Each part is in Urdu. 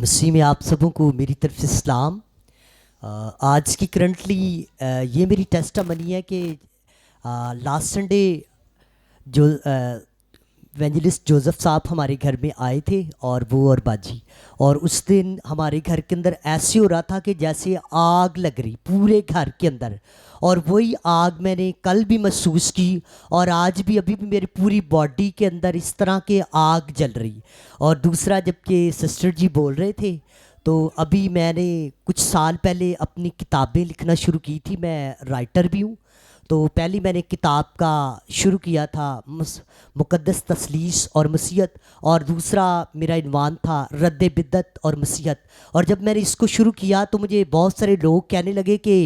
مسیح میں آپ سبوں کو میری طرف سے سلام۔ آج کی کرنٹلی یہ میری ٹیسٹامنی ہے کہ لاسٹ سنڈے جو ایونجلسٹ جوزف صاحب ہمارے گھر میں آئے تھے، اور وہ اور باجی، اور اس دن ہمارے گھر کے اندر ایسے ہو رہا تھا کہ جیسے آگ لگ رہی پورے گھر کے اندر، اور وہی آگ میں نے کل بھی محسوس کی، اور آج بھی ابھی بھی میری پوری باڈی کے اندر اس طرح کے آگ جل رہی۔ اور دوسرا، جب کہ سسٹر جی بول رہے تھے، تو ابھی میں نے کچھ سال پہلے اپنی کتابیں لکھنا شروع کی تھی، میں رائٹر بھی ہوں۔ تو پہلی میں نے کتاب کا شروع کیا تھا مقدس تثلیث اور مسیحت، اور دوسرا میرا عنوان تھا رد بدعت اور مسیحت۔ اور جب میں نے اس کو شروع کیا تو مجھے بہت سارے لوگ کہنے لگے کہ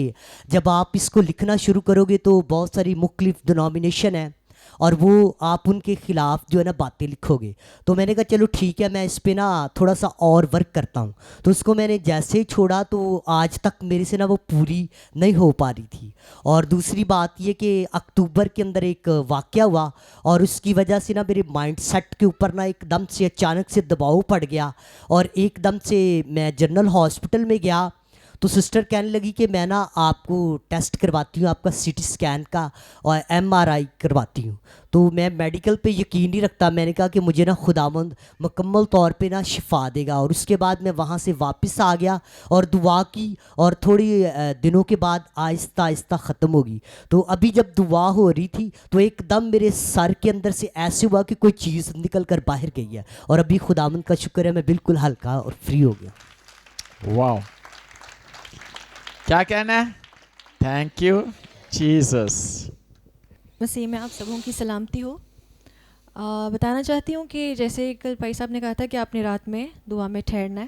جب آپ اس کو لکھنا شروع کرو گے تو بہت ساری مختلف ڈینومینیشن ہیں، اور وہ آپ ان کے خلاف جو ہے نا باتیں لکھو گے۔ تو میں نے کہا چلو ٹھیک ہے، میں اس پہ نا تھوڑا سا اور ورک کرتا ہوں۔ تو اس کو میں نے جیسے ہی چھوڑا تو آج تک میرے سے نا وہ پوری نہیں ہو پا رہی تھی۔ اور دوسری بات یہ کہ اکتوبر کے اندر ایک واقعہ ہوا، اور اس کی وجہ سے نا میرے مائنڈ سیٹ کے اوپر نا ایک دم سے اچانک سے دباؤ پڑ گیا، اور ایک دم سے میں جنرل ہاسپٹل میں گیا۔ تو سسٹر کہنے لگی کہ میں نا آپ کو ٹیسٹ کرواتی ہوں، آپ کا سی ٹی اسکین کا اور ایم آر آئی کرواتی ہوں۔ تو میں میڈیکل پہ یقین نہیں رکھتا، میں نے کہا کہ مجھے نا خداوند مکمل طور پہ نا شفا دے گا۔ اور اس کے بعد میں وہاں سے واپس آ گیا اور دعا کی، اور تھوڑی دنوں کے بعد آہستہ آہستہ ختم ہوگی۔ تو ابھی جب دعا ہو رہی تھی تو ایک دم میرے سر کے اندر سے ایسے ہوا کہ کوئی چیز نکل کر باہر گئی ہے، اور ابھی خداوند کا شکر ہے میں بالکل ہلکا اور فری ہو گیا۔ واو، کیا کہنا ہے؟ Thank you Jesus. مسیح میں آپ سبوں کی سلامتی ہو۔ بتانا چاہتی ہوں کہ جیسے کل بھائی صاحب نے کہا تھا کہ آپ نے رات میں دعا میں ٹھہرنا ہے،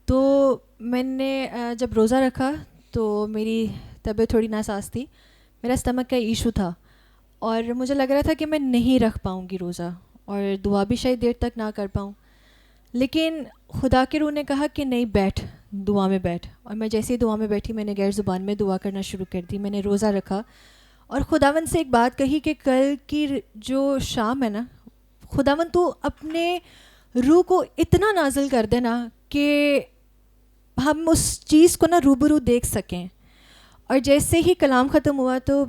تو میں نے جب روزہ رکھا تو میری طبیعت تھوڑی ناساز تھی، میرا اسٹمک کا ایشو تھا، اور مجھے لگ رہا تھا کہ میں نہیں رکھ پاؤں گی روزہ، اور دعا بھی شاید دیر تک نہ کر پاؤں۔ لیکن خدا کے روح نے کہا کہ نہیں، بیٹھ، دعا میں بیٹھ۔ اور میں جیسے ہی دعا میں بیٹھی، میں نے غیر زبان میں دعا کرنا شروع کر دی، میں نے روزہ رکھا، اور خداوند سے ایک بات کہی کہ کل کی جو شام ہے نا، خداوند تو اپنے روح کو اتنا نازل کر دینا کہ ہم اس چیز کو نا روبرو دیکھ سکیں۔ اور جیسے ہی کلام ختم ہوا تو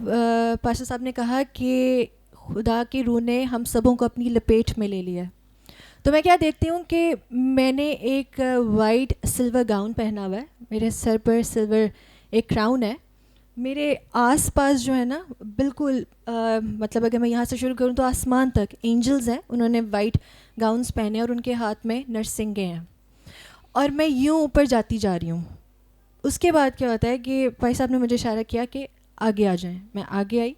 پاشا صاحب نے کہا کہ خدا کی روح نے ہم سبوں کو اپنی لپیٹ میں لے لیا۔ تو میں کیا دیکھتی ہوں کہ میں نے ایک وائٹ سلور گاؤن پہنا ہوا ہے، میرے سر پر سلور ایک کراؤن ہے، میرے آس پاس جو ہے نا بالکل مطلب اگر میں یہاں سے شروع کروں تو آسمان تک اینجلز ہیں، انہوں نے وائٹ گاؤنس پہنے اور ان کے ہاتھ میں نرسنگیں ہیں، اور میں یوں اوپر جاتی جا رہی ہوں۔ اس کے بعد کیا ہوتا ہے کہ بھائی صاحب نے مجھے اشارہ کیا کہ آگے آ جائیں، میں آگے آئی،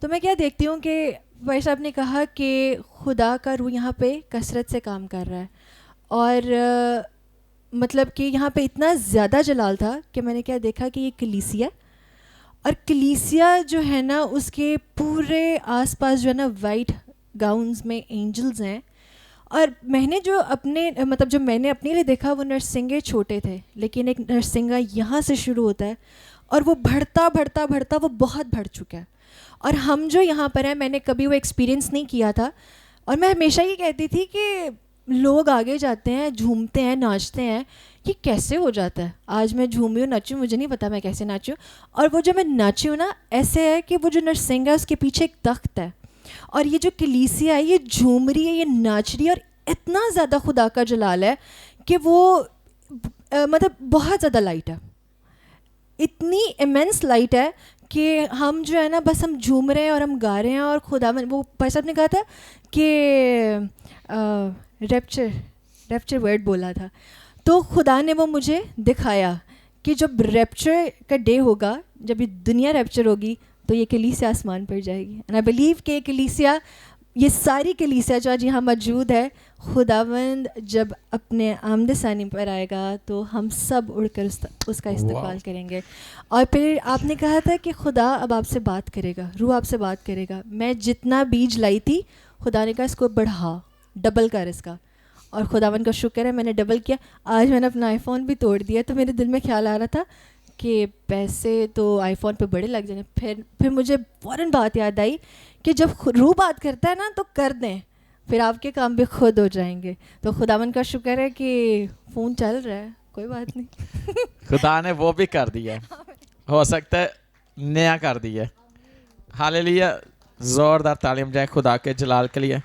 تو میں کیا دیکھتی ہوں کہ بھائی صاحب نے کہا کہ خدا کا روح یہاں پہ کثرت سے کام کر رہا ہے، اور مطلب کہ یہاں پہ اتنا زیادہ جلال تھا کہ میں نے کیا دیکھا کہ یہ کلیسیا، اور کلیسیا جو ہے نا اس کے پورے آس پاس جو ہے نا وائٹ گاؤنز میں اینجلز ہیں، اور میں نے جو اپنے مطلب جو میں نے اپنے لیے دیکھا وہ نرسنگے چھوٹے تھے، لیکن ایک نرسنگا یہاں سے شروع ہوتا ہے اور وہ بڑھتا بڑھتا بڑھتا وہ بہت بڑھ چکا ہے، اور ہم جو یہاں پر ہیں میں نے کبھی وہ ایکسپیرینس نہیں کیا تھا، اور میں ہمیشہ یہ کہتی تھی کہ لوگ آگے جاتے ہیں، جھومتے ہیں، ناچتے ہیں، یہ کیسے ہو جاتا ہے؟ آج میں جھومی ہوں، ناچوں، مجھے نہیں پتا میں کیسے ناچوں، اور وہ جو میں ناچی ہوں نا ایسے ہے کہ وہ جو نرسنگا ہے اس کے پیچھے ایک تخت ہے، اور یہ جو کلیسیا ہے یہ جھوم رہی ہے، یہ ناچ رہی ہے، اور اتنا زیادہ خدا کا جلال ہے کہ وہ مطلب بہت زیادہ لائٹ ہے، اتنی ایمنس لائٹ ہے کہ ہم جو ہے نا بس ہم جھوم رہے ہیں اور ہم گا رہے ہیں، اور خدا وہ بھائی صاحب نے کہا تھا کہ ریپچر ورڈ بولا تھا، تو خدا نے وہ مجھے دکھایا کہ جب ریپچر کا ڈے ہوگا، جب یہ دنیا ریپچر ہوگی تو یہ کلیسیا آسمان پر جائے گی، اینڈ آئی بلیو کہ یہ کلیسیا، یہ ساری کلیسیا جو آج یہاں موجود ہے، خداوند جب اپنے آمد ثانی پر آئے گا تو ہم سب اڑ کر اس کا استقبال کریں گے۔ اور پھر آپ نے کہا تھا کہ خدا اب آپ سے بات کرے گا، روح آپ سے بات کرے گا۔ میں جتنا بیج لائی تھی خدا نے کہا اس کو بڑھا، ڈبل کر اس کا، اور خداوند کا شکر ہے میں نے ڈبل کیا۔ آج میں نے اپنا آئی فون بھی توڑ دیا، تو میرے دل میں خیال آ رہا تھا کہ پیسے تو آئی فون پہ بڑے لگ جائیں گے۔ پھر مجھے فوراً بات یاد آئی کہ جب روح بات کرتا ہے نا تو کر دیں، پھر آپ کے کام بھی خود ہو جائیں گے. تو خداوند کا شکر ہے کہ فون چل رہا ہے, کوئی بات نہیں. خدا نے وہ بھی کر دیا ہے, ہو سکتا ہے نیا کر دیا ہے. ہاللیلویا, زوردار تعلیم جائے خدا کے جلال کے لیے.